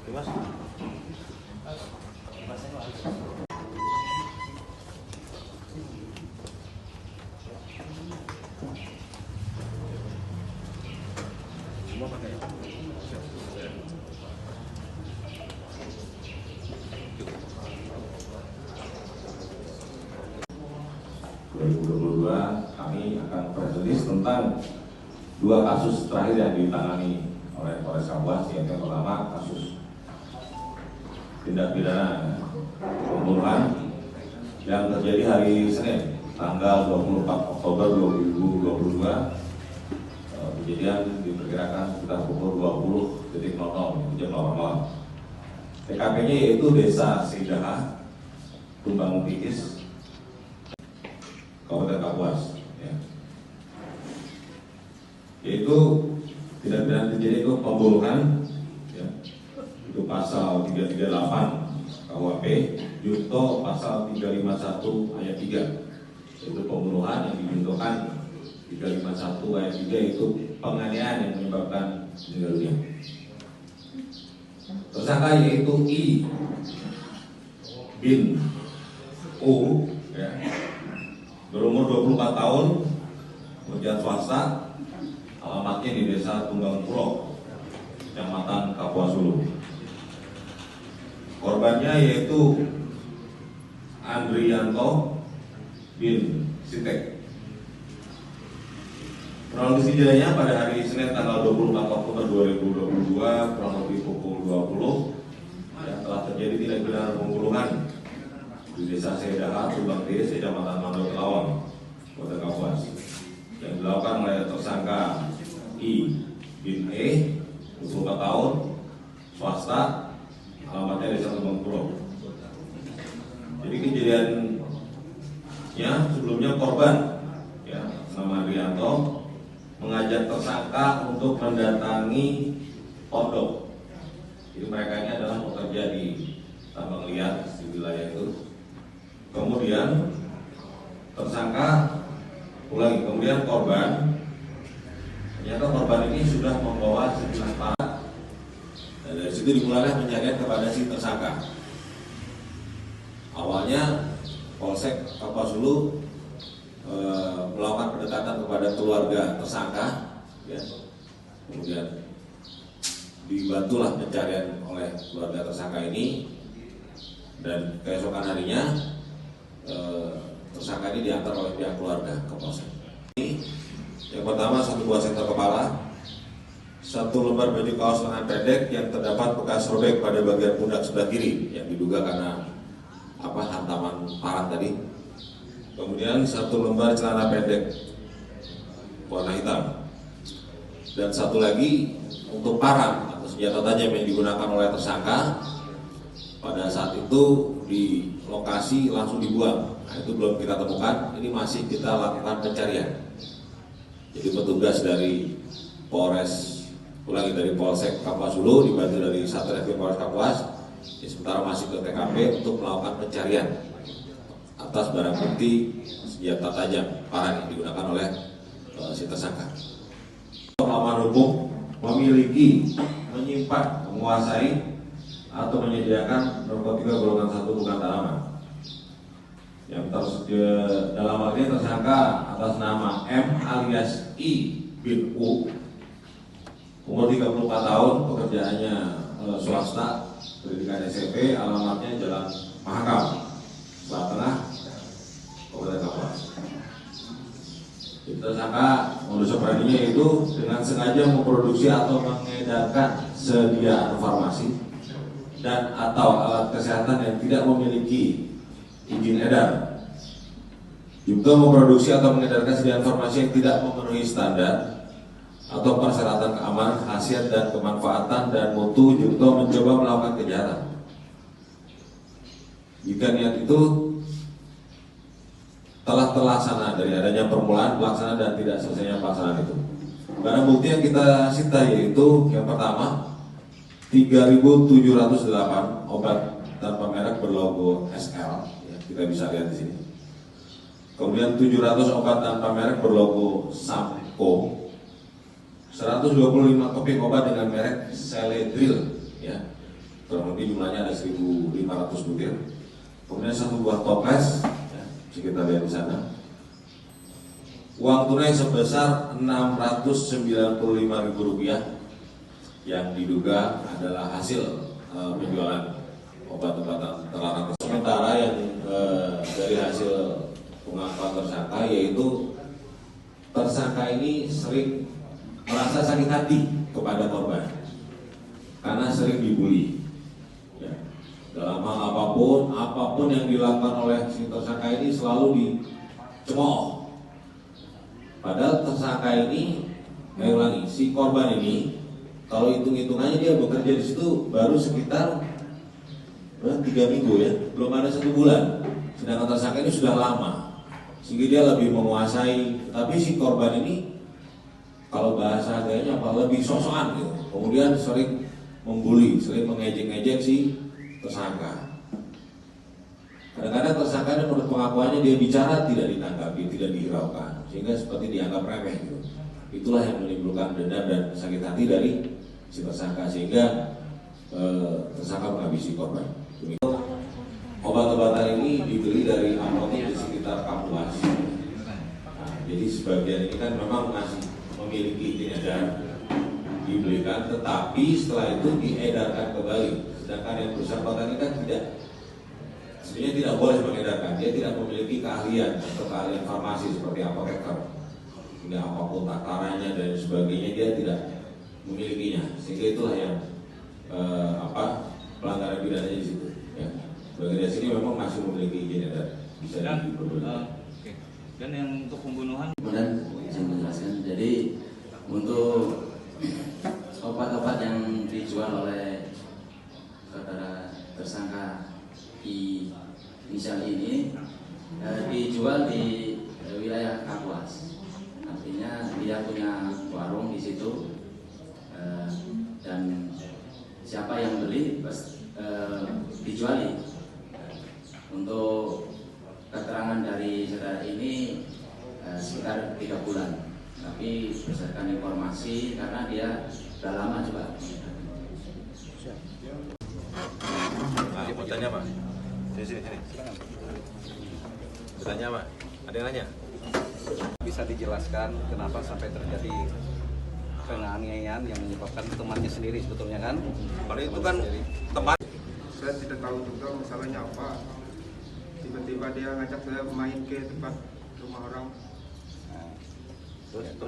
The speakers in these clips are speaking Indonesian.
Dimas. Semua pakai. 2022 kami akan press release tentang 2 kasus terakhir yang ditangani oleh Polres Kapuas, yaitu yang pertama kasus tindak pidana pembunuhan yang terjadi hari Senin tanggal 24 Oktober 2022. Kejadian diperkirakan sekitar pukul 20.00 jam 8 malam. TKP-nya yaitu Desa Sidaha, Tumbang Tikis, Kabupaten Kapuas, ya. Yaitu tindak pidana terjadi itu pembunuhan, ya. Itu pasal 338 KUHP, junto pasal 351 ayat 3, yaitu pembunuhan yang dibentukkan 351 ayat 3 itu penganiayaan yang menyebabkan meninggal dunia. Tersangka yaitu I bin U, ya, berumur 24 tahun, pekerjaan swasta, alamatnya di Desa Tunggang Pulau, Kecamatan Kapuas Hulu. Korbannya yaitu Andrianto bin Sitek. Kronologis kejadiannya pada hari Senin tanggal 24 Oktober 2022 kurang lebih pukul 20 yang telah terjadi tindak pidana pembunuhan di Desa Sidaha, Tumbang Tikis, Kecamatan Mandor Kelawang, Kota Kapuas, yang dilakukan oleh tersangka I bin E, 24 tahun, swasta, alamatnya Desa Tumbang Pulau. Jadi kejadiannya sebelumnya korban, ya, nama Andrianto, mengajak tersangka untuk mendatangi pondok. Jadi mereka ini adalah pekerja di tambang liar di wilayah itu. Kemudian tersangka kemudian korban, ternyata korban ini sudah membawa sejumlah barang. Dan dari situ dimulailah pencarian kepada si tersangka. Awalnya Polsek Kapuas Hulu melakukan pendekatan kepada keluarga tersangka, ya. Kemudian dibantulah pencarian oleh keluarga tersangka ini, dan keesokan harinya tersangka ini diantar oleh pihak keluarga ke Polsek. Yang pertama, 1 buah senter kepala, 1 lembar baju kaos lengan pendek yang terdapat bekas robek pada bagian pundak sebelah kiri yang diduga karena hantaman parang tadi. Kemudian 1 lembar celana pendek warna hitam, dan 1 lagi untuk parang atau senjata tajam yang digunakan oleh tersangka. Pada saat itu di lokasi langsung dibuang. Nah, itu belum kita temukan. Ini masih kita lakukan pencarian. Jadi petugas dari dari Polsek Kapuas Hulu dibantu dari Satreskrim Polres Kapuas, sementara masih ke TKP untuk melakukan pencarian atas barang bukti senjata tajam parang yang digunakan oleh si tersangka. Pemahaman hukum memiliki, menyimpan, menguasai atau menyediakan narkotika golongan 1 bukan tanaman. Yang dalam hal ini tersangka atas nama M alias I bin U, umur 34 tahun, pekerjaannya swasta, pendidikan SMP, alamatnya Jalan Mahakam, Tengah, Kabupaten Kapuas. Tersangka modus operandinya itu dengan sengaja memproduksi atau mengedarkan sediaan farmasi dan atau alat kesehatan yang tidak memiliki izin edar, juga memproduksi atau mengedarkan sediaan farmasi yang tidak memenuhi standar atau persyaratan keamanan, khasiat dan kemanfaatan dan mutu, juga mencoba melakukan kejahatan. Jika niat itu telah terlaksana dari adanya permulaan, pelaksanaan dan tidak selesainya pelaksanaan itu. Barang bukti yang kita sita yaitu yang pertama 3.708 obat tanpa merek berlogo SL, ya, kita bisa lihat di sini. Kemudian 700 obat tanpa merek berlogo Sampo, 125 keping obat dengan merek Seledril, ya, kurang lebih jumlahnya ada 1.500 butir. Kemudian 1 buah toples, ya, bisa kita lihat di sana. Uang tunai sebesar Rp695.000 yang diduga adalah hasil penjualan obat-obatan terlarang. Sementara yang dari hasil pengakuan tersangka yaitu tersangka ini sering merasa sakit hati kepada korban karena sering dibully. Ya. Dalam hal apapun yang dilakukan oleh si tersangka ini selalu dicemooh. Padahal tersangka ini, saya ulangi, si korban ini kalau hitung-hitungannya dia bekerja di situ baru sekitar 3 minggu ya, belum ada 1 bulan. Sedangkan tersangka ini sudah lama, sehingga dia lebih menguasai. Tapi si korban ini, kalau bahasa gayanya apa, lebih sosokan gitu. Kemudian sering membuli, sering mengejek-ngejek si tersangka. Kadang-kadang tersangka ini menurut pengakuannya dia bicara tidak ditanggapi, tidak dihiraukan, sehingga seperti dianggap remeh gitu. Itulah yang menimbulkan dendam dan sakit hati dari si tersangka sehingga tersangka menghabisi korban. Obat-obatan ini dibeli dari apotek di sekitar Kapuas. Nah, jadi sebagian ini kan memang masih memiliki izin edar dibelikan, tetapi setelah itu diedarkan kembali. Sedangkan yang bersangkutan ini kan sebenarnya tidak boleh mengedarkan. Dia tidak memiliki keahlian atau keahlian farmasi seperti apoteker. Hingga apapun takarannya dan sebagainya dia tidak memilikinya, sehingga itulah yang pelanggaran pidana di situ. Ya. Bagian dari sini memang masih memiliki izin edar, bisa diperbolehkan. Dan yang untuk pembunuhan. Kemudian saya menjelaskan, jadi untuk obat-obat yang dijual oleh saudara tersangka inisial ini dijual di wilayah Kapuas. Artinya dia punya warung di situ, dan siapa yang beli dijuali. Untuk keterangan dari saudara ini sekitar 3 bulan, tapi berdasarkan informasi karena dia sudah lama juga. Mau tanya Pak? Sini. Bertanya Pak? Ada yang nanya? Bisa dijelaskan kenapa sampai terjadi penganiayaan yang menyebabkan temannya sendiri sebetulnya kan? Kalau itu kan teman. Saya tidak tahu juga masalahnya apa. Tiba-tiba dia ngajak saya main ke tempat rumah orang. Nah, Terus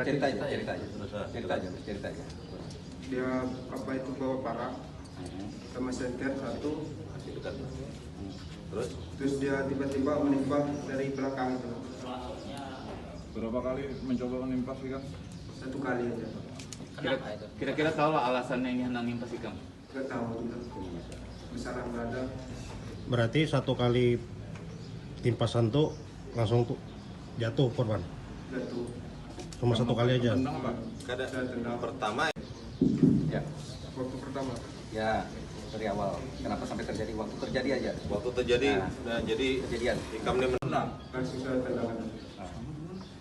cerita aja. Dia apa itu bawa parang sama senter satu. Terus dia tiba-tiba menimpa dari belakang itu. Berapa kali mencoba menimpa sih kan? 1 kali aja. Kira-kira tahu lah alasannya ini hendak nimpa si kamu? Gak tahu juga. Besaran berada. Berarti 1 kali timpasan tuh langsung tuh jatuh korban? Jatuh. Cuma 1 kali aja? Tendang apa? Kada pertama Ya, Waktu pertama. ya dari awal. Kenapa sampai terjadi? Waktu terjadi aja. waktu terjadi, Nah, jadi kejadian. Ikam ini menang. Langsung saya tendangan.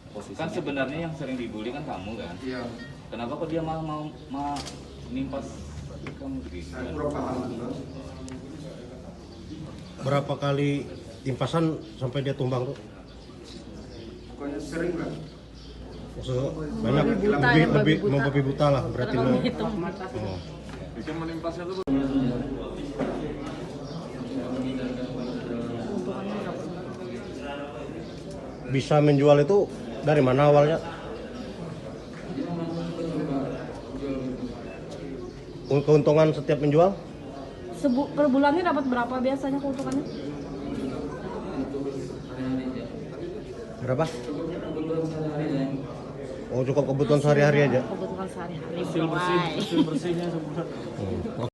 Posisinya. Kan sebenarnya yang sering dibully kan kamu kan? Iya. Kenapa kok dia mau nimpas kamu begitu? Saya kurang paham juga. Berapa kali timpasan sampai dia tumbang tuh? Pokoknya sering lah. Maksudnya banyak, lebih membabi buta lah berarti. Oh. Bikin menimpasnya tuh Bisa menjual itu dari mana awalnya? Keuntungan setiap menjual? Per bulannya dapat berapa biasanya keuntungannya? Berapa? Oh, cukup kebutuhan sehari-hari aja? Kebutuhan sehari-hari. Bersih-bersihnya sebulan.